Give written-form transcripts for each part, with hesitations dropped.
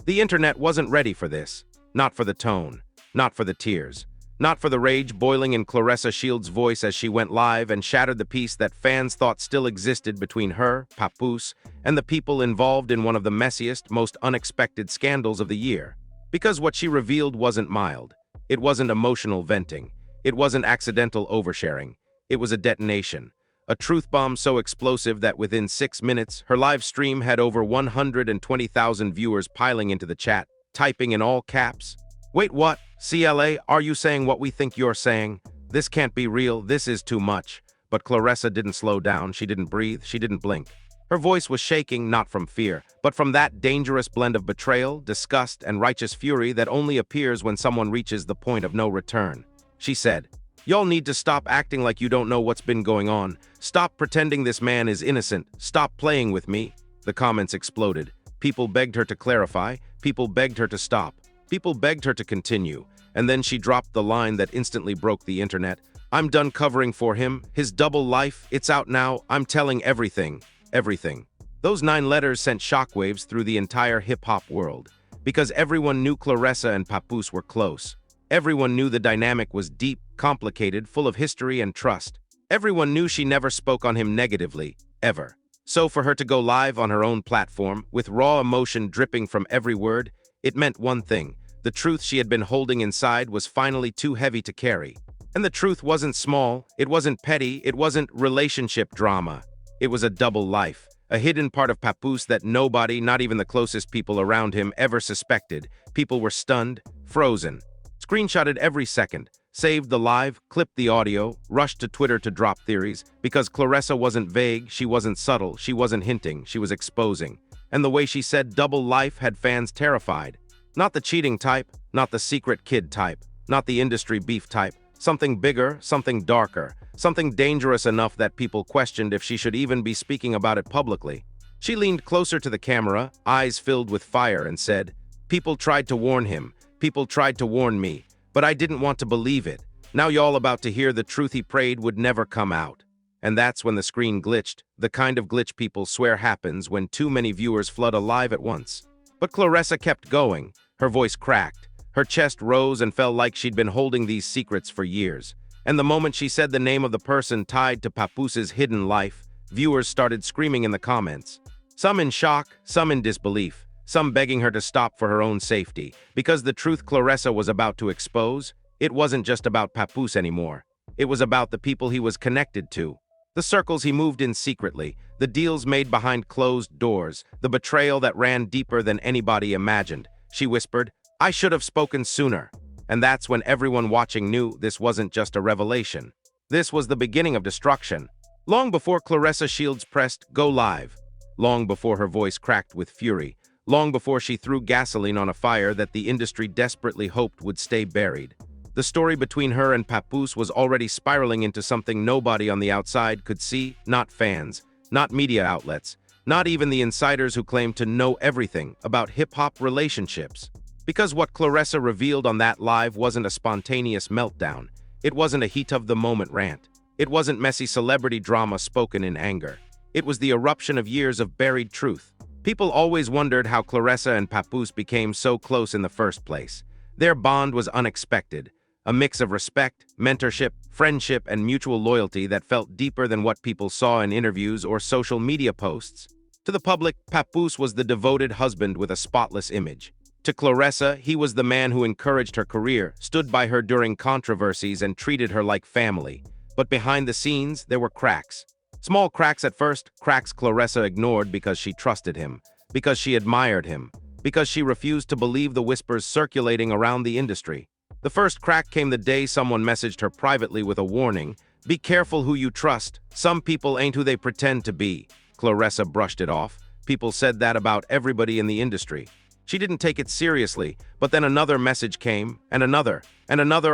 The internet wasn't ready for this. Not for the tone. Not for the tears. Not for the rage boiling in Claressa Shields' voice as she went live and shattered the peace that fans thought still existed between her, Papoose, and the people involved in one of the messiest, most unexpected scandals of the year. Because what she revealed wasn't mild. It wasn't emotional venting. It wasn't accidental oversharing. It was a detonation. A truth bomb so explosive that within 6 minutes, her live stream had over 120,000 viewers piling into the chat, typing in all caps, "Wait, what? CLA, are you saying what we think you're saying? This can't be real, this is too much." But Claressa didn't slow down, she didn't breathe, she didn't blink. Her voice was shaking not from fear, but from that dangerous blend of betrayal, disgust, and righteous fury that only appears when someone reaches the point of no return. She said, "Y'all need to stop acting like you don't know what's been going on. Stop pretending this man is innocent. Stop playing with me." The comments exploded. People begged her to clarify. People begged her to stop. People begged her to continue. And then she dropped the line that instantly broke the internet. "I'm done covering for him. His double life, it's out now. I'm telling everything. Everything." Those 9 letters sent shockwaves through the entire hip-hop world. Because everyone knew Claressa and Papoose were close. Everyone knew the dynamic was deep, complicated, full of history and trust. Everyone knew she never spoke on him negatively, ever. So for her to go live on her own platform, with raw emotion dripping from every word, it meant one thing. The truth she had been holding inside was finally too heavy to carry. And the truth wasn't small, it wasn't petty, it wasn't relationship drama. It was a double life, a hidden part of Papoose that nobody, not even the closest people around him, ever suspected. People were stunned, frozen, screenshotted every second, saved the live, clipped the audio, rushed to Twitter to drop theories, because Claressa wasn't vague, she wasn't subtle, she wasn't hinting, she was exposing. And the way she said double life had fans terrified. Not the cheating type, not the secret kid type, not the industry beef type, something bigger, something darker, something dangerous enough that people questioned if she should even be speaking about it publicly. She leaned closer to the camera, eyes filled with fire, and said, "People tried to warn him, people tried to warn me, but I didn't want to believe it. Now y'all about to hear the truth he prayed would never come out." And that's when the screen glitched, the kind of glitch people swear happens when too many viewers flood a live at once. But Claressa kept going. Her voice cracked. Her chest rose and fell like she'd been holding these secrets for years. And the moment she said the name of the person tied to Papoose's hidden life, viewers started screaming in the comments. Some in shock, some in disbelief, some begging her to stop for her own safety. Because the truth Claressa was about to expose, it wasn't just about Papoose anymore. It was about the people he was connected to. The circles he moved in secretly, the deals made behind closed doors, the betrayal that ran deeper than anybody imagined. She whispered, "I should have spoken sooner." And that's when everyone watching knew this wasn't just a revelation. This was the beginning of destruction. Long before Claressa Shields pressed go live, long before her voice cracked with fury, long before she threw gasoline on a fire that the industry desperately hoped would stay buried. The story between her and Papoose was already spiraling into something nobody on the outside could see, not fans, not media outlets, not even the insiders who claimed to know everything about hip-hop relationships. Because what Claressa revealed on that live wasn't a spontaneous meltdown. It wasn't a heat-of-the-moment rant. It wasn't messy celebrity drama spoken in anger. It was the eruption of years of buried truth. People always wondered how Claressa and Papoose became so close in the first place. Their bond was unexpected. A mix of respect, mentorship, friendship, and mutual loyalty that felt deeper than what people saw in interviews or social media posts. To the public, Papoose was the devoted husband with a spotless image. To Claressa, he was the man who encouraged her career, stood by her during controversies, and treated her like family. But behind the scenes, there were cracks. Small cracks at first, cracks Claressa ignored because she trusted him, because she admired him, because she refused to believe the whispers circulating around the industry. The first crack came the day someone messaged her privately with a warning, "Be careful who you trust. Some people ain't who they pretend to be." Claressa brushed it off. People said that about everybody in the industry. She didn't take it seriously, but then another message came, and another,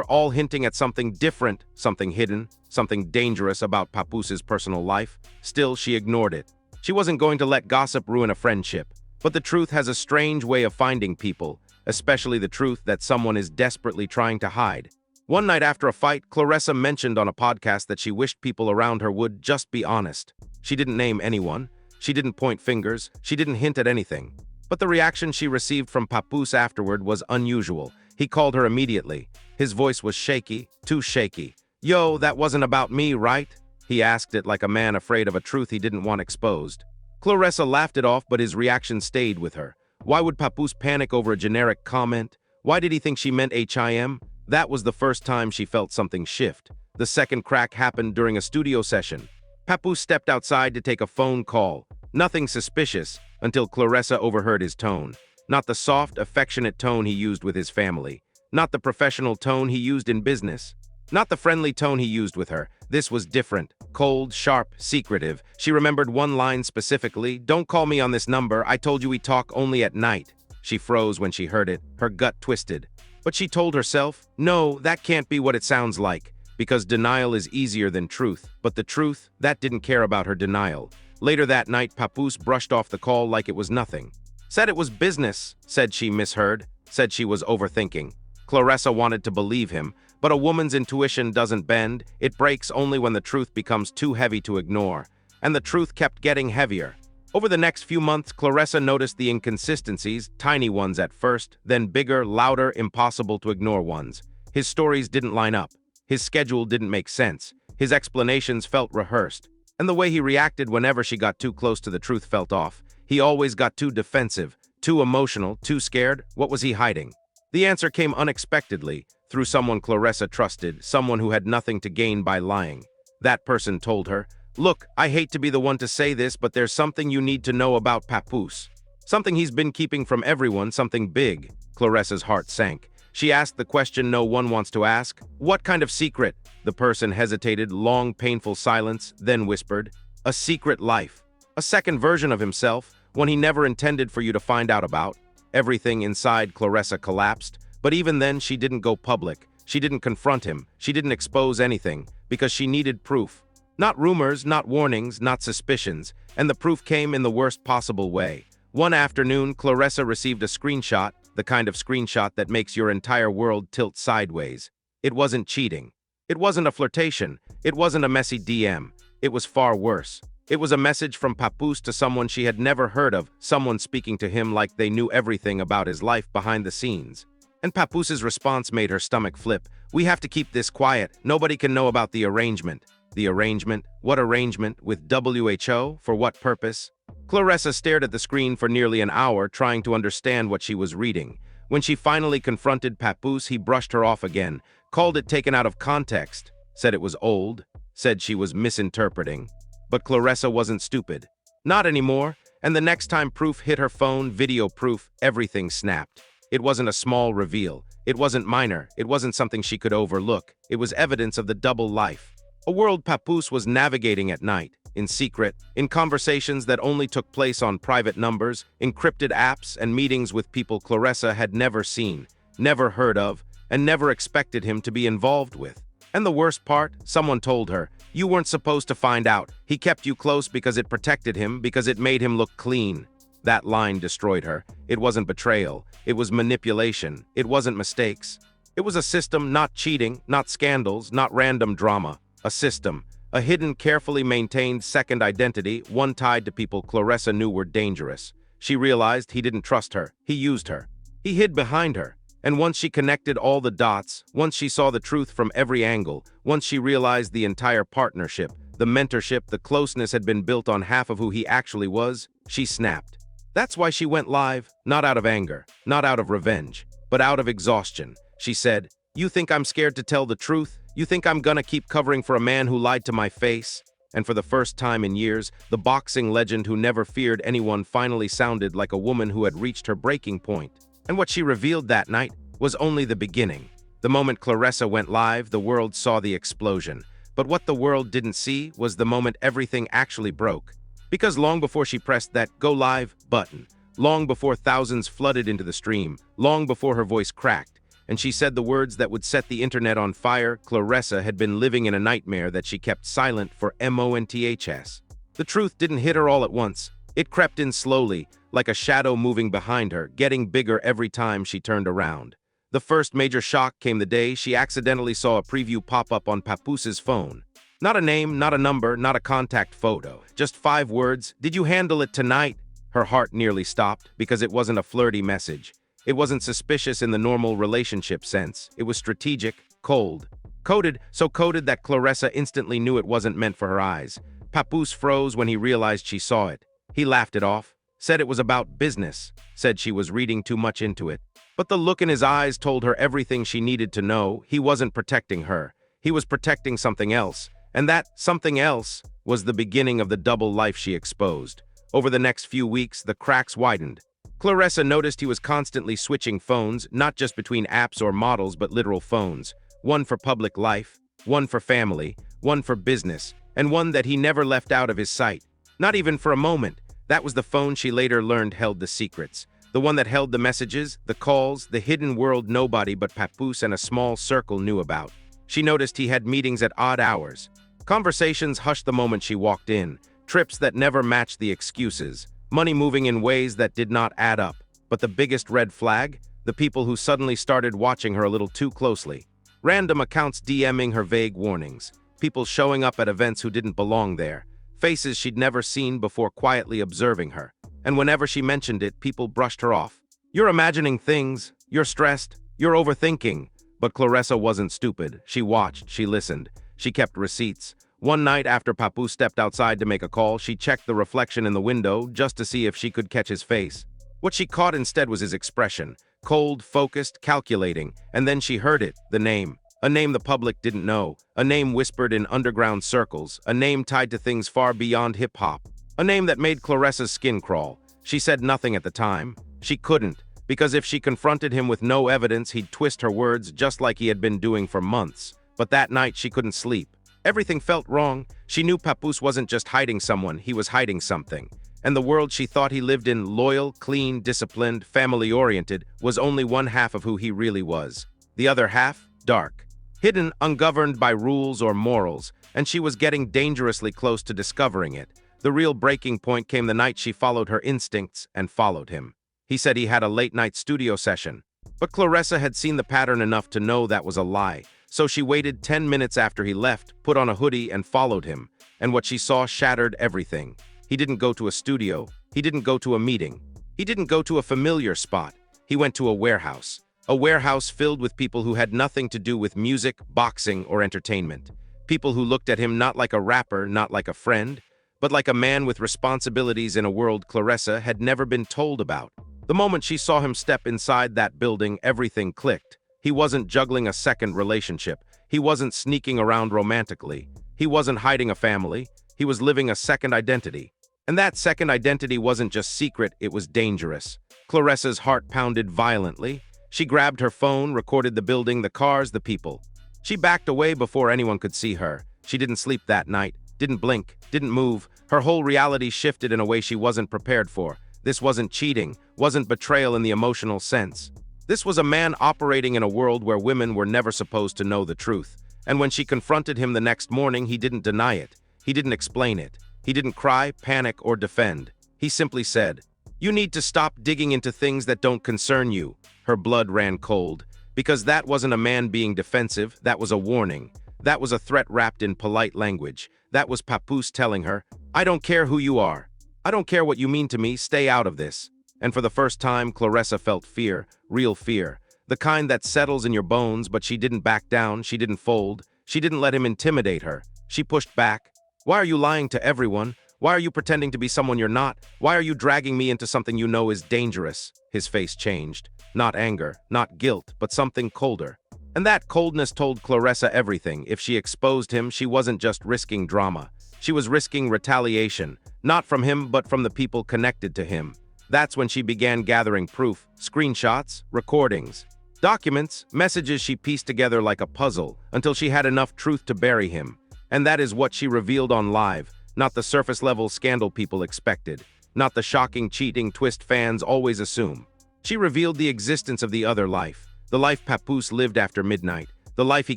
all hinting at something different, something hidden, something dangerous about Papoose's personal life. Still, she ignored it. She wasn't going to let gossip ruin a friendship. But the truth has a strange way of finding people, especially the truth that someone is desperately trying to hide. One night after a fight, Claressa mentioned on a podcast that she wished people around her would just be honest. She didn't name anyone. She didn't point fingers. She didn't hint at anything. But the reaction she received from Papoose afterward was unusual. He called her immediately. His voice was shaky, too shaky. "Yo, that wasn't about me, right?" He asked it like a man afraid of a truth he didn't want exposed. Claressa laughed it off, but his reaction stayed with her. Why would Papoose panic over a generic comment? Why did he think she meant HIM? That was the first time she felt something shift. The second crack happened during a studio session. Papoose stepped outside to take a phone call. Nothing suspicious, until Claressa overheard his tone. Not the soft, affectionate tone he used with his family. Not the professional tone he used in business. Not the friendly tone he used with her. This was different. Cold, sharp, secretive. She remembered one line specifically. "Don't call me on this number. I told you we talk only at night." She froze when she heard it, her gut twisted. But she told herself, no, that can't be what it sounds like. Because denial is easier than truth. But the truth, that didn't care about her denial. Later that night, Papoose brushed off the call like it was nothing. Said it was business, said she misheard, said she was overthinking. Claressa wanted to believe him, but a woman's intuition doesn't bend. It breaks only when the truth becomes too heavy to ignore. And the truth kept getting heavier. Over the next few months, Claressa noticed the inconsistencies, tiny ones at first, then bigger, louder, impossible to ignore ones. His stories didn't line up. His schedule didn't make sense. His explanations felt rehearsed. And the way he reacted whenever she got too close to the truth felt off. He always got too defensive, too emotional, too scared. What was he hiding? The answer came unexpectedly, through someone Claressa trusted, someone who had nothing to gain by lying. That person told her, "Look, I hate to be the one to say this, but there's something you need to know about Papoose. Something he's been keeping from everyone, something big." Claressa's heart sank. She asked the question no one wants to ask. "What kind of secret?" The person hesitated, long, painful silence, then whispered, "A secret life. A second version of himself, one he never intended for you to find out about." Everything inside Claressa collapsed, but even then she didn't go public. She didn't confront him. She didn't expose anything, because she needed proof. Not rumors, not warnings, not suspicions, and the proof came in the worst possible way. One afternoon, Claressa received a screenshot, the kind of screenshot that makes your entire world tilt sideways. It wasn't cheating. It wasn't a flirtation. It wasn't a messy DM. It was far worse. It was a message from Papoose to someone she had never heard of, someone speaking to him like they knew everything about his life behind the scenes. And Papoose's response made her stomach flip. "We have to keep this quiet. Nobody can know about the arrangement." The arrangement? What arrangement? With WHO? For what purpose? Claressa stared at the screen for nearly an hour, trying to understand what she was reading. When she finally confronted Papoose, he brushed her off again, called it taken out of context, said it was old, said she was misinterpreting. But Claressa wasn't stupid. Not anymore, and the next time proof hit her phone, video proof, everything snapped. It wasn't a small reveal. It wasn't minor. It wasn't something she could overlook. It was evidence of the double life. A world Papoose was navigating at night, in secret, in conversations that only took place on private numbers, encrypted apps, and meetings with people Claressa had never seen, never heard of, and never expected him to be involved with. And the worst part, someone told her, "You weren't supposed to find out. He kept you close because it protected him, because it made him look clean." That line destroyed her. It wasn't betrayal. It was manipulation. It wasn't mistakes. It was a system, not cheating, not scandals, not random drama. A system, a hidden, carefully maintained second identity, one tied to people Claressa knew were dangerous. She realized he didn't trust her. He used her. He hid behind her. And once she connected all the dots, once she saw the truth from every angle, once she realized the entire partnership, the mentorship, the closeness had been built on half of who he actually was, she snapped. That's why she went live, not out of anger, not out of revenge, but out of exhaustion. She said, "You think I'm scared to tell the truth? You think I'm gonna keep covering for a man who lied to my face?" And for the first time in years, the boxing legend who never feared anyone finally sounded like a woman who had reached her breaking point. And what she revealed that night was only the beginning. The moment Claressa went live, the world saw the explosion. But what the world didn't see was the moment everything actually broke. Because long before she pressed that "Go Live" button, long before thousands flooded into the stream, long before her voice cracked, and she said the words that would set the internet on fire, Claressa had been living in a nightmare that she kept silent for months. The truth didn't hit her all at once. It crept in slowly, like a shadow moving behind her, getting bigger every time she turned around. The first major shock came the day she accidentally saw a preview pop up on Papoose's phone. Not a name, not a number, not a contact photo. Just 5 words, "Did you handle it tonight?" Her heart nearly stopped because it wasn't a flirty message. It wasn't suspicious in the normal relationship sense. It was strategic, cold. Coded, so coded that Claressa instantly knew it wasn't meant for her eyes. Papoose froze when he realized she saw it. He laughed it off, said it was about business, said she was reading too much into it. But the look in his eyes told her everything she needed to know. He wasn't protecting her. He was protecting something else. And that something else was the beginning of the double life she exposed. Over the next few weeks, the cracks widened. Claressa noticed he was constantly switching phones, not just between apps or models, but literal phones. One for public life, one for family, one for business, and one that he never left out of his sight. Not even for a moment. That was the phone she later learned held the secrets. The one that held the messages, the calls, the hidden world nobody but Papoose and a small circle knew about. She noticed he had meetings at odd hours. Conversations hushed the moment she walked in. Trips that never matched the excuses. Money moving in ways that did not add up. But the biggest red flag? The people who suddenly started watching her a little too closely. Random accounts DMing her vague warnings. People showing up at events who didn't belong there. Faces she'd never seen before quietly observing her. And whenever she mentioned it, people brushed her off. You're imagining things. You're stressed. You're overthinking. But Claressa wasn't stupid. She watched. She listened. She kept receipts. One night after Papoose stepped outside to make a call, she checked the reflection in the window just to see if she could catch his face. What she caught instead was his expression. Cold, focused, calculating. And then she heard it, the name. A name the public didn't know. A name whispered in underground circles. A name tied to things far beyond hip-hop. A name that made Claressa's skin crawl. She said nothing at the time. She couldn't, because if she confronted him with no evidence, he'd twist her words just like he had been doing for months. But that night, she couldn't sleep. Everything felt wrong. She knew Papoose wasn't just hiding someone, he was hiding something. And the world she thought he lived in, loyal, clean, disciplined, family-oriented, was only one half of who he really was. The other half, dark. Hidden, ungoverned by rules or morals, and she was getting dangerously close to discovering it. The real breaking point came the night she followed her instincts and followed him. He said he had a late-night studio session. But Claressa had seen the pattern enough to know that was a lie. So she waited 10 minutes after he left, put on a hoodie, and followed him. And what she saw shattered everything. He didn't go to a studio. He didn't go to a meeting. He didn't go to a familiar spot. He went to a warehouse. A warehouse filled with people who had nothing to do with music, boxing, or entertainment. People who looked at him not like a rapper, not like a friend, but like a man with responsibilities in a world Claressa had never been told about. The moment she saw him step inside that building, everything clicked. He wasn't juggling a second relationship. He wasn't sneaking around romantically. He wasn't hiding a family. He was living a second identity. And that second identity wasn't just secret, it was dangerous. Claressa's heart pounded violently. She grabbed her phone, recorded the building, the cars, the people. She backed away before anyone could see her. She didn't sleep that night, didn't blink, didn't move. Her whole reality shifted in a way she wasn't prepared for. This wasn't cheating, wasn't betrayal in the emotional sense. This was a man operating in a world where women were never supposed to know the truth. And when she confronted him the next morning, he didn't deny it. He didn't explain it. He didn't cry, panic, or defend. He simply said, "You need to stop digging into things that don't concern you." Her blood ran cold. Because that wasn't a man being defensive, that was a warning. That was a threat wrapped in polite language. That was Papoose telling her, "I don't care who you are. I don't care what you mean to me, stay out of this." And for the first time, Claressa felt fear, real fear. The kind that settles in your bones, but she didn't back down, she didn't fold. She didn't let him intimidate her. She pushed back. "Why are you lying to everyone? Why are you pretending to be someone you're not? Why are you dragging me into something you know is dangerous?" His face changed. Not anger, not guilt, but something colder. And that coldness told Claressa everything. If she exposed him, she wasn't just risking drama. She was risking retaliation, not from him, but from the people connected to him. That's when she began gathering proof, screenshots, recordings, documents, messages she pieced together like a puzzle until she had enough truth to bury him. And that is what she revealed on Live, not the surface-level scandal people expected, not the shocking cheating twist fans always assume. She revealed the existence of the other life, the life Papoose lived after midnight, the life he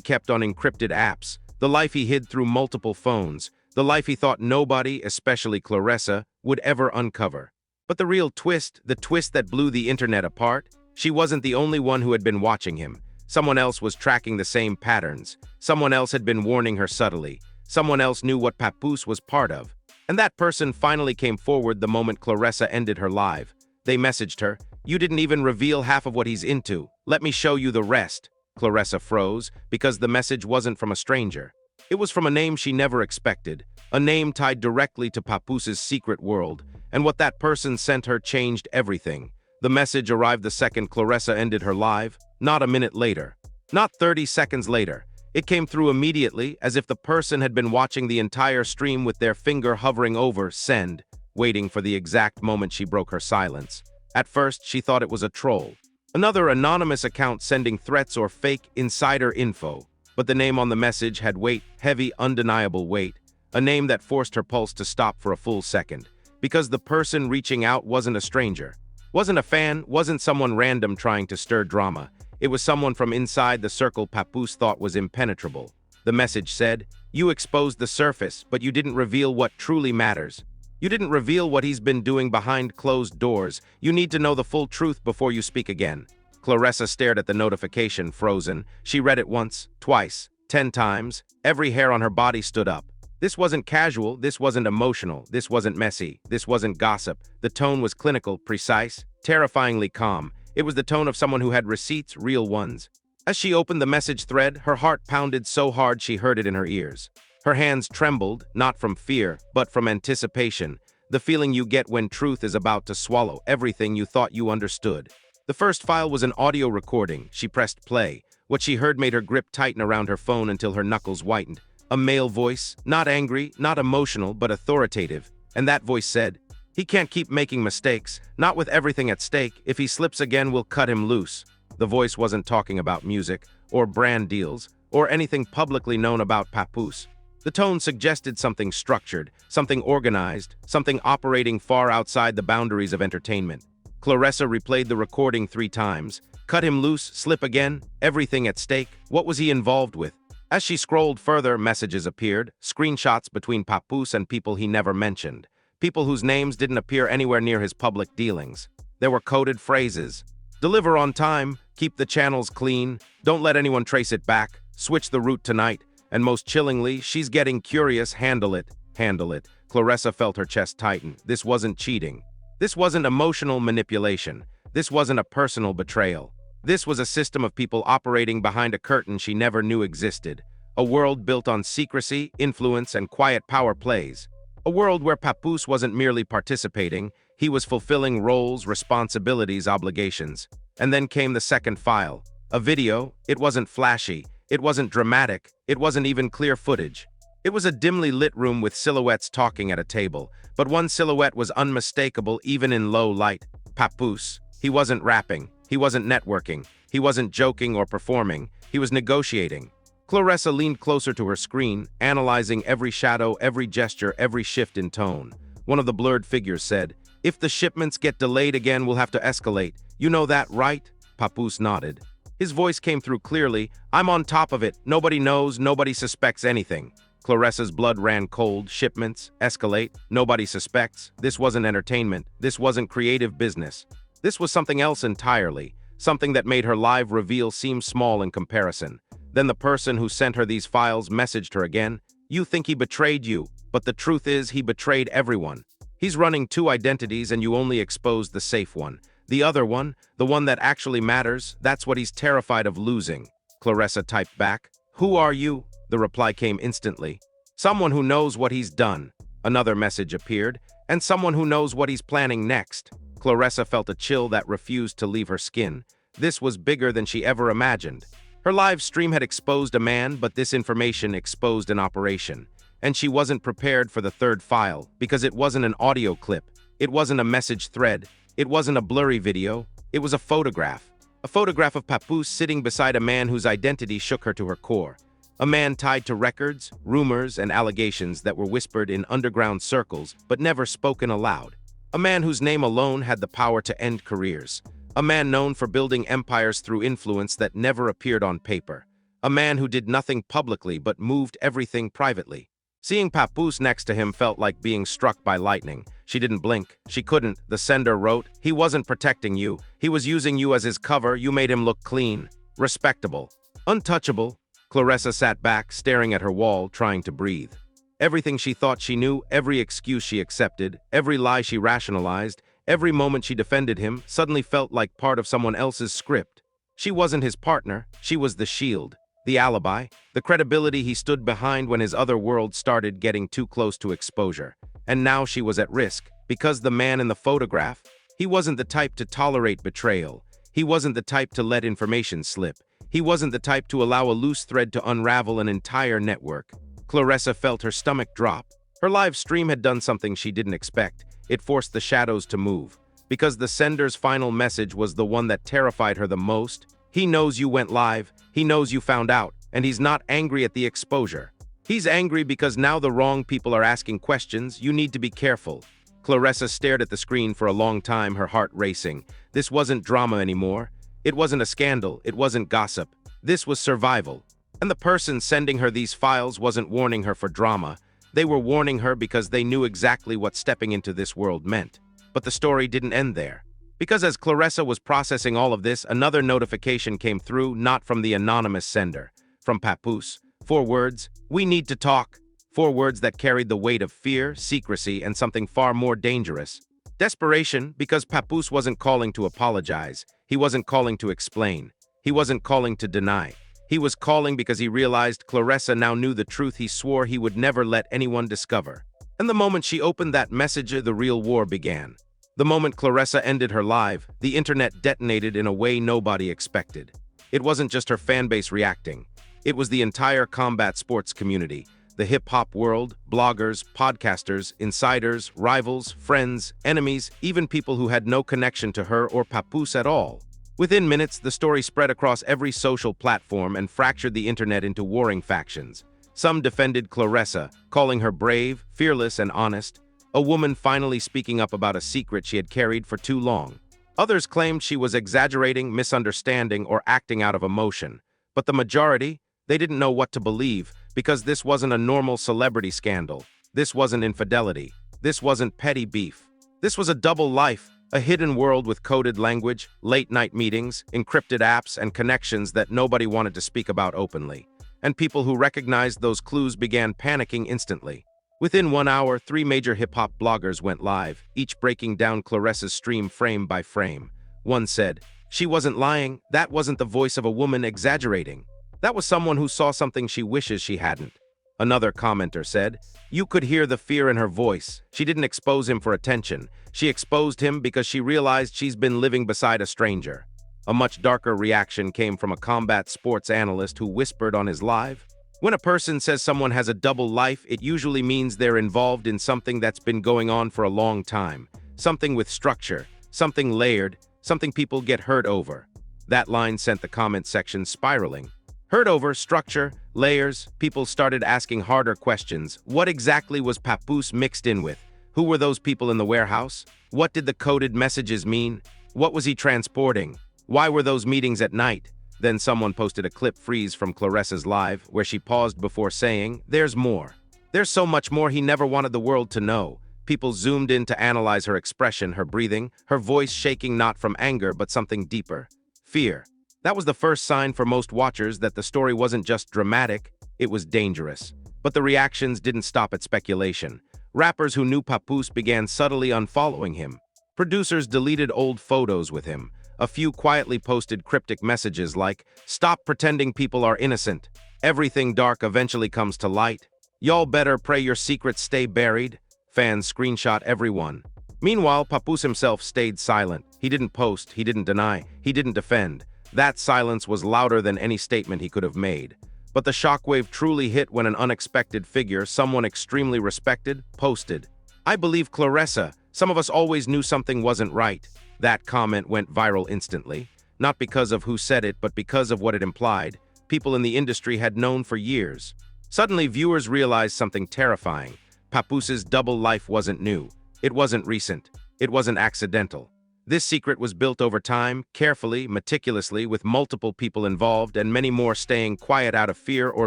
kept on encrypted apps, the life he hid through multiple phones, the life he thought nobody, especially Claressa, would ever uncover. But the real twist, the twist that blew the internet apart, she wasn't the only one who had been watching him. Someone else was tracking the same patterns. Someone else had been warning her subtly. Someone else knew what Papoose was part of. And that person finally came forward the moment Claressa ended her live. They messaged her, "You didn't even reveal half of what he's into. Let me show you the rest." Claressa froze because the message wasn't from a stranger. It was from a name she never expected, a name tied directly to Papoose's secret world, and what that person sent her changed everything. The message arrived the second Claressa ended her live, not a minute later, not 30 seconds later. It came through immediately, as if the person had been watching the entire stream with their finger hovering over send, waiting for the exact moment she broke her silence. At first, she thought it was a troll, another anonymous account sending threats or fake insider info. But the name on the message had weight, heavy, undeniable weight, a name that forced her pulse to stop for a full second. Because the person reaching out wasn't a stranger, wasn't a fan, wasn't someone random trying to stir drama. It was someone from inside the circle Papoose thought was impenetrable. The message said, "You exposed the surface, but you didn't reveal what truly matters. You didn't reveal what he's been doing behind closed doors. You need to know the full truth before you speak again." Claressa stared at the notification, frozen. She read it once, twice, 10 times. Every hair on her body stood up. This wasn't casual, this wasn't emotional, this wasn't messy, this wasn't gossip. The tone was clinical, precise, terrifyingly calm. It was the tone of someone who had receipts, real ones. As she opened the message thread, her heart pounded so hard she heard it in her ears. Her hands trembled, not from fear, but from anticipation, the feeling you get when truth is about to swallow everything you thought you understood. The first file was an audio recording. She pressed play. What she heard made her grip tighten around her phone until her knuckles whitened. A male voice, not angry, not emotional, but authoritative. And that voice said, "He can't keep making mistakes, not with everything at stake. If he slips again, we'll cut him loose." The voice wasn't talking about music, or brand deals, or anything publicly known about Papoose. The tone suggested something structured, something organized, something operating far outside the boundaries of entertainment. Claressa replayed the recording 3 times. Cut him loose, slip again, everything at stake. What was he involved with? As she scrolled further, messages appeared, screenshots between Papoose and people he never mentioned, people whose names didn't appear anywhere near his public dealings. There were coded phrases. "Deliver on time, keep the channels clean, don't let anyone trace it back, switch the route tonight," and most chillingly, "She's getting curious, handle it, handle it." Claressa felt her chest tighten. This wasn't cheating. This wasn't emotional manipulation. This wasn't a personal betrayal. This was a system of people operating behind a curtain she never knew existed. A world built on secrecy, influence, and quiet power plays. A world where Papoose wasn't merely participating, he was fulfilling roles, responsibilities, obligations. And then came the second file. A video. It wasn't flashy. It wasn't dramatic. It wasn't even clear footage. It was a dimly lit room with silhouettes talking at a table, but one silhouette was unmistakable even in low light. Papoose. He wasn't rapping. He wasn't networking. He wasn't joking or performing. He was negotiating. Claressa leaned closer to her screen, analyzing every shadow, every gesture, every shift in tone. One of the blurred figures said, "If the shipments get delayed again, we'll have to escalate. You know that, right?" Papoose nodded. His voice came through clearly. "I'm on top of it. Nobody knows, nobody suspects anything." Claressa's blood ran cold. Shipments, escalate, nobody suspects. This wasn't entertainment. This wasn't creative business. This was something else entirely, something that made her live reveal seem small in comparison. Then the person who sent her these files messaged her again. "You think he betrayed you, but the truth is he betrayed everyone. He's running 2 identities and you only exposed the safe one. The other one, the one that actually matters, that's what he's terrified of losing." Claressa typed back, "Who are you?" The reply came instantly. "Someone who knows what he's done." Another message appeared, "And someone who knows what he's planning next." Claressa felt a chill that refused to leave her skin. This was bigger than she ever imagined. Her live stream had exposed a man, but this information exposed an operation. And she wasn't prepared for the third file, because it wasn't an audio clip. It wasn't a message thread. It wasn't a blurry video. It was a photograph. A photograph of Papoose sitting beside a man whose identity shook her to her core. A man tied to records, rumors, and allegations that were whispered in underground circles, but never spoken aloud. A man whose name alone had the power to end careers. A man known for building empires through influence that never appeared on paper. A man who did nothing publicly but moved everything privately. Seeing Papoose next to him felt like being struck by lightning. She didn't blink. She couldn't. The sender wrote, "He wasn't protecting you. He was using you as his cover. You made him look clean, respectable, untouchable." Claressa sat back, staring at her wall, trying to breathe. Everything she thought she knew, every excuse she accepted, every lie she rationalized, every moment she defended him suddenly felt like part of someone else's script. She wasn't his partner, she was the shield, the alibi, the credibility he stood behind when his other world started getting too close to exposure. And now she was at risk, because the man in the photograph, he wasn't the type to tolerate betrayal. He wasn't the type to let information slip. He wasn't the type to allow a loose thread to unravel an entire network. Claressa felt her stomach drop. Her live stream had done something she didn't expect. It forced the shadows to move. Because the sender's final message was the one that terrified her the most. He knows you went live, he knows you found out, and he's not angry at the exposure. He's angry because now the wrong people are asking questions. You need to be careful. Claressa stared at the screen for a long time, her heart racing. This wasn't drama anymore. It wasn't a scandal. It wasn't gossip. This was survival. And the person sending her these files wasn't warning her for drama. They were warning her because they knew exactly what stepping into this world meant. But the story didn't end there. Because as Claressa was processing all of this, another notification came through, not from the anonymous sender, from Papoose. 4 words, "We need to talk." 4 words that carried the weight of fear, secrecy, and something far more dangerous. Desperation, because Papoose wasn't calling to apologize. He wasn't calling to explain. He wasn't calling to deny. He was calling because he realized Claressa now knew the truth he swore he would never let anyone discover. And the moment she opened that message, the real war began. The moment Claressa ended her live, the internet detonated in a way nobody expected. It wasn't just her fanbase reacting. It was the entire combat sports community, the hip-hop world, bloggers, podcasters, insiders, rivals, friends, enemies, even people who had no connection to her or Papoose at all. Within minutes, the story spread across every social platform and fractured the internet into warring factions. Some defended Claressa, calling her brave, fearless, and honest, a woman finally speaking up about a secret she had carried for too long. Others claimed she was exaggerating, misunderstanding, or acting out of emotion. But the majority, they didn't know what to believe, because this wasn't a normal celebrity scandal. This wasn't infidelity. This wasn't petty beef. This was a double life, a hidden world with coded language, late-night meetings, encrypted apps, and connections that nobody wanted to speak about openly. And people who recognized those clues began panicking instantly. Within 1 hour, 3 major hip-hop bloggers went live, each breaking down Claressa's stream frame by frame. One said, "She wasn't lying. That wasn't the voice of a woman exaggerating. That was someone who saw something she wishes she hadn't." Another commenter said, "You could hear the fear in her voice. She didn't expose him for attention. She exposed him because she realized she's been living beside a stranger." A much darker reaction came from a combat sports analyst who whispered on his live, "When a person says someone has a double life, it usually means they're involved in something that's been going on for a long time. Something with structure, something layered, something people get hurt over." That line sent the comment section spiraling. Hurt over, structure, layers, people started asking harder questions. What exactly was Papoose mixed in with? Who were those people in the warehouse? What did the coded messages mean? What was he transporting? Why were those meetings at night? Then someone posted a clip freeze from Claressa's live, where she paused before saying, "There's more. There's so much more he never wanted the world to know." People zoomed in to analyze her expression, her breathing, her voice shaking not from anger but something deeper. Fear. That was the first sign for most watchers that the story wasn't just dramatic, it was dangerous. But the reactions didn't stop at speculation. Rappers who knew Papoose began subtly unfollowing him. Producers deleted old photos with him. A few quietly posted cryptic messages like, "Stop pretending people are innocent. Everything dark eventually comes to light. Y'all better pray your secrets stay buried." Fans screenshot everyone. Meanwhile, Papoose himself stayed silent. He didn't post, he didn't deny, he didn't defend. That silence was louder than any statement he could have made. But the shockwave truly hit when an unexpected figure, someone extremely respected, posted, "I believe Claressa. Some of us always knew something wasn't right." That comment went viral instantly, not because of who said it, but because of what it implied. People in the industry had known for years. Suddenly, viewers realized something terrifying. Papoose's double life wasn't new. It wasn't recent. It wasn't accidental. This secret was built over time, carefully, meticulously, with multiple people involved and many more staying quiet out of fear or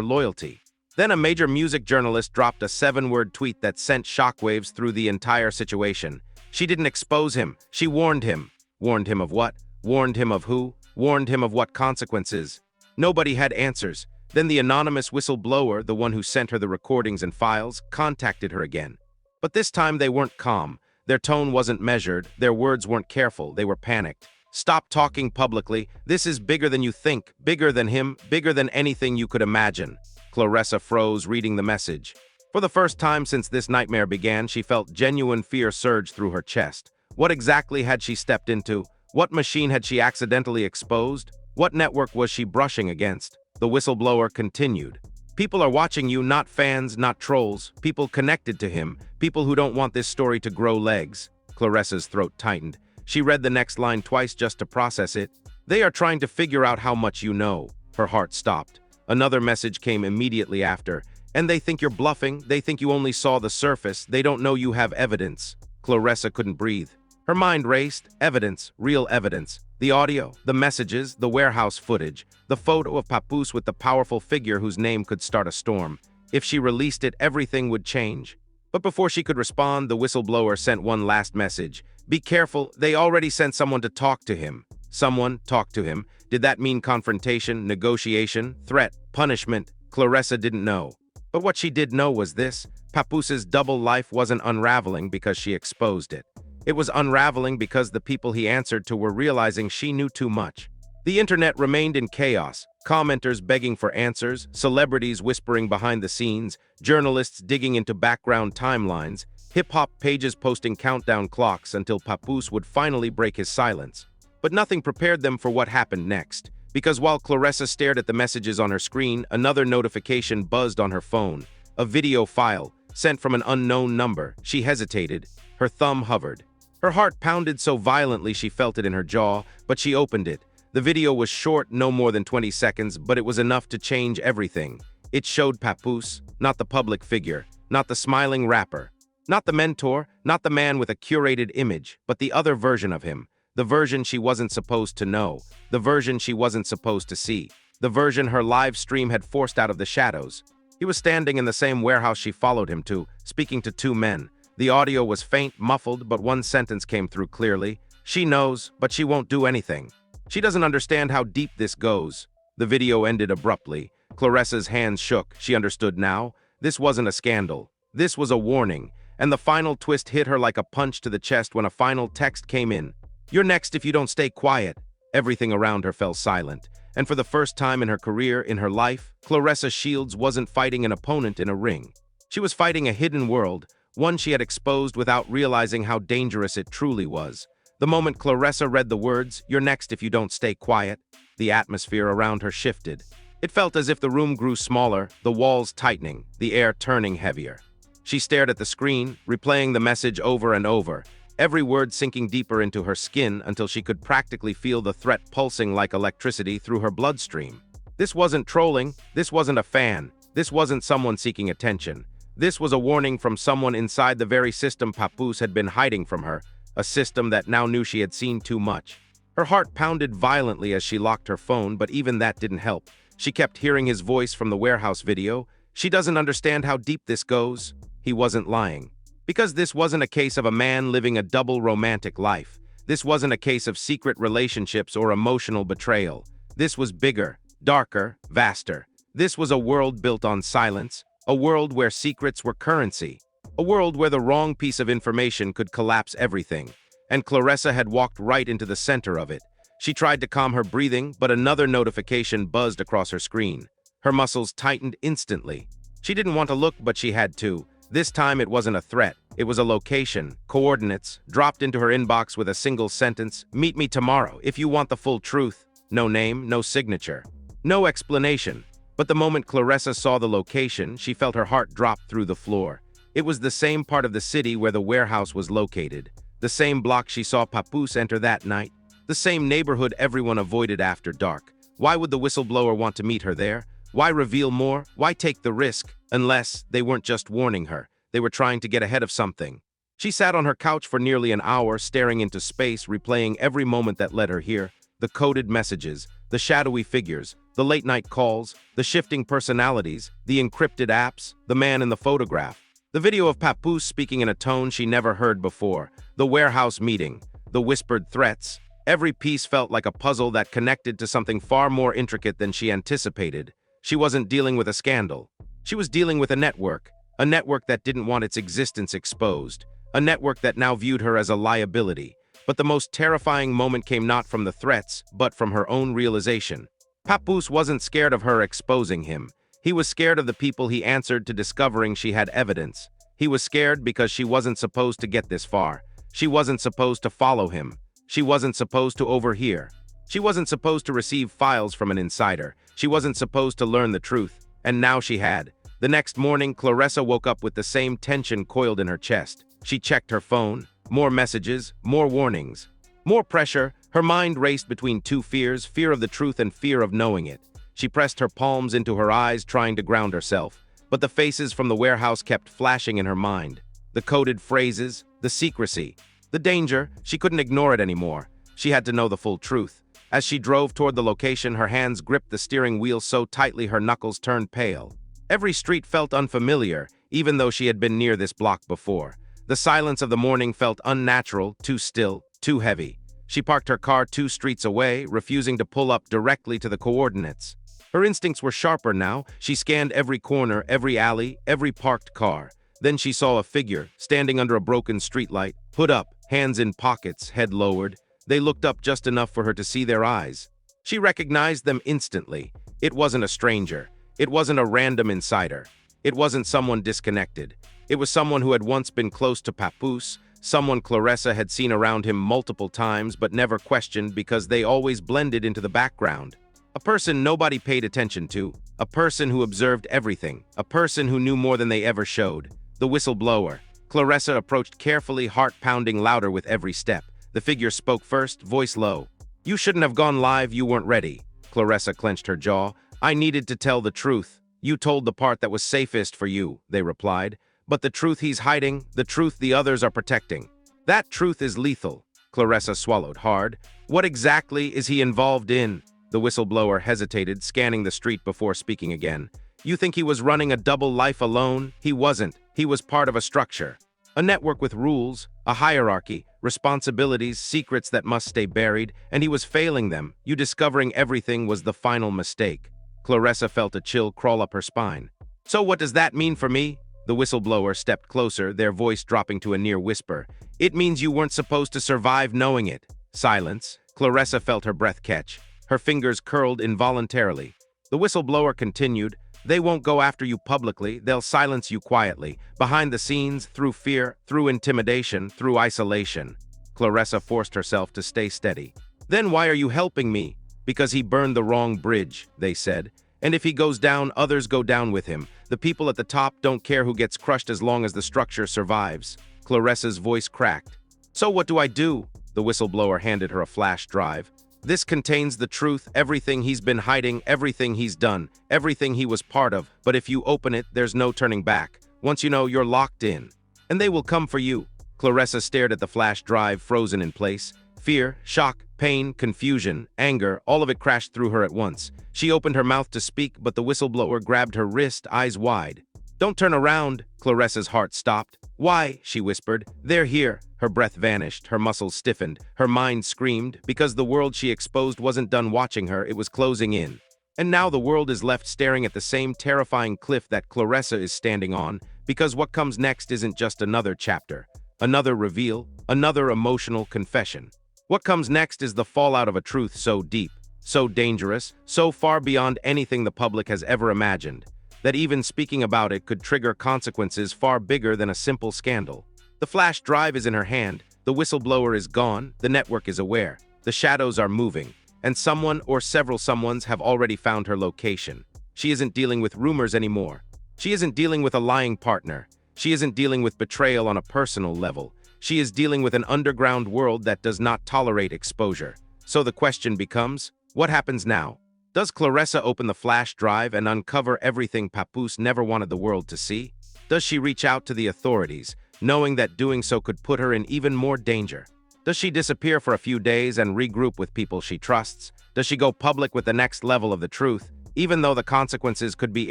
loyalty. Then a major music journalist dropped a 7-word tweet that sent shockwaves through the entire situation. She didn't expose him, she warned him. Warned him of what? Warned him of who? Warned him of what consequences? Nobody had answers. Then the anonymous whistleblower, the one who sent her the recordings and files, contacted her again. But this time they weren't calm. Their tone wasn't measured, their words weren't careful, they were panicked. "Stop talking publicly. This is bigger than you think, bigger than him, bigger than anything you could imagine." Claressa froze, reading the message. For the first time since this nightmare began, she felt genuine fear surge through her chest. What exactly had she stepped into? What machine had she accidentally exposed? What network was she brushing against? The whistleblower continued. "People are watching you, not fans, not trolls. People connected to him. People who don't want this story to grow legs." Claressa's throat tightened. She read the next line twice just to process it. "They are trying to figure out how much you know." Her heart stopped. Another message came immediately after. "And they think you're bluffing. They think you only saw the surface. They don't know you have evidence." Claressa couldn't breathe. Her mind raced. Evidence, real evidence. The audio, the messages, the warehouse footage, the photo of Papoose with the powerful figure whose name could start a storm. If she released it, everything would change. But before she could respond, the whistleblower sent one last message. "Be careful, they already sent someone to talk to him." Someone talked to him. Did that mean confrontation, negotiation, threat, punishment? Claressa didn't know. But what she did know was this: Papoose's double life wasn't unraveling because she exposed it. It was unraveling because the people he answered to were realizing she knew too much. The internet remained in chaos, commenters begging for answers, celebrities whispering behind the scenes, journalists digging into background timelines, hip-hop pages posting countdown clocks until Papoose would finally break his silence. But nothing prepared them for what happened next, because while Claressa stared at the messages on her screen, another notification buzzed on her phone. A video file, sent from an unknown number. She hesitated. Her thumb hovered. Her heart pounded so violently she felt it in her jaw, but she opened it. The video was short, no more than 20 seconds, but it was enough to change everything. It showed Papoose, not the public figure, not the smiling rapper, not the mentor, not the man with a curated image, but the other version of him. The version she wasn't supposed to know, the version she wasn't supposed to see, the version her live stream had forced out of the shadows. He was standing in the same warehouse she followed him to, speaking to two men. The audio was faint, muffled, but one sentence came through clearly. "She knows, but she won't do anything. She doesn't understand how deep this goes." The video ended abruptly. Claressa's hands shook. She understood now. This wasn't a scandal. This was a warning. And the final twist hit her like a punch to the chest when a final text came in. "You're next if you don't stay quiet." Everything around her fell silent. And for the first time in her career, in her life, Claressa Shields wasn't fighting an opponent in a ring. She was fighting a hidden world, one she had exposed without realizing how dangerous it truly was. The moment Claressa read the words, "You're next if you don't stay quiet," the atmosphere around her shifted. It felt as if the room grew smaller, the walls tightening, the air turning heavier. She stared at the screen, replaying the message over and over, every word sinking deeper into her skin until she could practically feel the threat pulsing like electricity through her bloodstream. This wasn't trolling, this wasn't a fan, this wasn't someone seeking attention. This was a warning from someone inside the very system Papoose had been hiding from her, a system that now knew she had seen too much. Her heart pounded violently as she locked her phone, but even that didn't help. She kept hearing his voice from the warehouse video. "She doesn't understand how deep this goes." He wasn't lying. Because this wasn't a case of a man living a double romantic life. This wasn't a case of secret relationships or emotional betrayal. This was bigger, darker, vaster. This was a world built on silence, a world where secrets were currency, a world where the wrong piece of information could collapse everything. And Claressa had walked right into the center of it. She tried to calm her breathing, but another notification buzzed across her screen. Her muscles tightened instantly. She didn't want to look, but she had to. This time it wasn't a threat. It was a location, coordinates, dropped into her inbox with a single sentence: "Meet me tomorrow if you want the full truth." No name, no signature, no explanation. But the moment Claressa saw the location, she felt her heart drop through the floor. It was the same part of the city where the warehouse was located, the same block she saw Papoose enter that night, the same neighborhood everyone avoided after dark. Why would the whistleblower want to meet her there? Why reveal more? Why take the risk? Unless they weren't just warning her, they were trying to get ahead of something. She sat on her couch for nearly an hour, staring into space, replaying every moment that led her here. The coded messages, the shadowy figures, the late-night calls, the shifting personalities, the encrypted apps, the man in the photograph. The video of Papoose speaking in a tone she never heard before, the warehouse meeting, the whispered threats. Every piece felt like a puzzle that connected to something far more intricate than she anticipated. She wasn't dealing with a scandal. She was dealing with a network that didn't want its existence exposed, a network that now viewed her as a liability. But the most terrifying moment came not from the threats, but from her own realization. Papoose wasn't scared of her exposing him. He was scared of the people he answered to discovering she had evidence. He was scared because she wasn't supposed to get this far. She wasn't supposed to follow him. She wasn't supposed to overhear. She wasn't supposed to receive files from an insider. She wasn't supposed to learn the truth. And now she had. The next morning, Claressa woke up with the same tension coiled in her chest. She checked her phone. More messages, more warnings. More pressure. Her mind raced between two fears, fear of the truth and fear of knowing it. She pressed her palms into her eyes, trying to ground herself. But the faces from the warehouse kept flashing in her mind. The coded phrases, the secrecy, the danger. She couldn't ignore it anymore. She had to know the full truth. As she drove toward the location, her hands gripped the steering wheel so tightly her knuckles turned pale. Every street felt unfamiliar, even though she had been near this block before. The silence of the morning felt unnatural, too still, too heavy. She parked her car 2 streets away, refusing to pull up directly to the coordinates. Her instincts were sharper now. She scanned every corner, every alley, every parked car. Then she saw a figure, standing under a broken streetlight, hood up, hands in pockets, head lowered. They looked up just enough for her to see their eyes. She recognized them instantly. It wasn't a stranger. It wasn't a random insider. It wasn't someone disconnected. It was someone who had once been close to Papoose, someone Claressa had seen around him multiple times but never questioned because they always blended into the background. A person nobody paid attention to, a person who observed everything, a person who knew more than they ever showed. The whistleblower. Claressa approached carefully, heart pounding louder with every step. The figure spoke first, voice low. "You shouldn't have gone live, you weren't ready." Claressa clenched her jaw. "I needed to tell the truth. You told the part that was safest for you," they replied. "But the truth he's hiding, the truth the others are protecting. That truth is lethal." Claressa swallowed hard. "What exactly is he involved in?" The whistleblower hesitated, scanning the street before speaking again. "You think he was running a double life alone? He wasn't. He was part of a structure. A network with rules, a hierarchy, responsibilities, secrets that must stay buried, and he was failing them. You discovering everything was the final mistake." Claressa felt a chill crawl up her spine. "So what does that mean for me?" The whistleblower stepped closer, their voice dropping to a near whisper. "It means you weren't supposed to survive knowing it." Silence. Claressa felt her breath catch. Her fingers curled involuntarily. The whistleblower continued. "They won't go after you publicly, they'll silence you quietly, behind the scenes, through fear, through intimidation, through isolation." Claressa forced herself to stay steady. "Then why are you helping me?" "Because he burned the wrong bridge," they said. "And if he goes down, others go down with him. The people at the top don't care who gets crushed as long as the structure survives." Claressa's voice cracked. "So what do I do?" The whistleblower handed her a flash drive. "This contains the truth, everything he's been hiding, everything he's done, everything he was part of. But if you open it, there's no turning back. Once you know, you're locked in. And they will come for you." Claressa stared at the flash drive, frozen in place. Fear, shock, pain, confusion, anger, all of it crashed through her at once. She opened her mouth to speak, but the whistleblower grabbed her wrist, eyes wide. "Don't turn around." Claressa's heart stopped. "Why?" she whispered. "They're here." Her breath vanished, her muscles stiffened, her mind screamed, because the world she exposed wasn't done watching her, it was closing in. And now the world is left staring at the same terrifying cliff that Claressa is standing on, because what comes next isn't just another chapter, another reveal, another emotional confession. What comes next is the fallout of a truth so deep, so dangerous, so far beyond anything the public has ever imagined, that even speaking about it could trigger consequences far bigger than a simple scandal. The flash drive is in her hand, the whistleblower is gone, the network is aware, the shadows are moving, and someone or several someones have already found her location. She isn't dealing with rumors anymore. She isn't dealing with a lying partner. She isn't dealing with betrayal on a personal level. She is dealing with an underground world that does not tolerate exposure. So the question becomes, what happens now? Does Claressa open the flash drive and uncover everything Papoose never wanted the world to see? Does she reach out to the authorities, knowing that doing so could put her in even more danger? Does she disappear for a few days and regroup with people she trusts? Does she go public with the next level of the truth, even though the consequences could be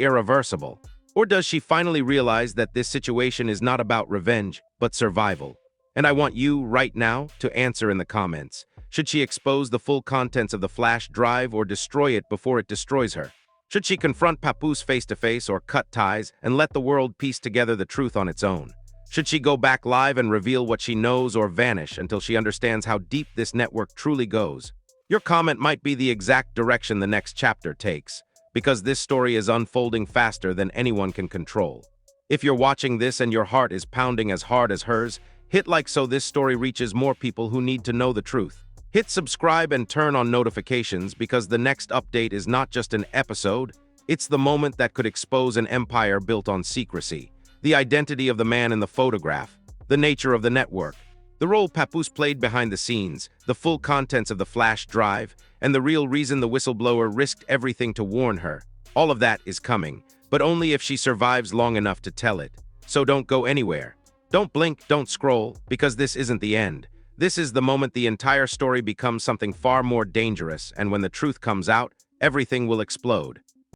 irreversible? Or does she finally realize that this situation is not about revenge, but survival? And I want you, right now, to answer in the comments. Should she expose the full contents of the flash drive or destroy it before it destroys her? Should she confront Papoose face to face or cut ties and let the world piece together the truth on its own? Should she go back live and reveal what she knows or vanish until she understands how deep this network truly goes? Your comment might be the exact direction the next chapter takes, because this story is unfolding faster than anyone can control. If you're watching this and your heart is pounding as hard as hers, hit like so this story reaches more people who need to know the truth. Hit subscribe and turn on notifications because the next update is not just an episode, it's the moment that could expose an empire built on secrecy, the identity of the man in the photograph, the nature of the network, the role Papoose played behind the scenes, the full contents of the flash drive, and the real reason the whistleblower risked everything to warn her. All of that is coming, but only if she survives long enough to tell it. So don't go anywhere. Don't blink, don't scroll, because this isn't the end. This is the moment the entire story becomes something far more dangerous, and when the truth comes out, everything will explode.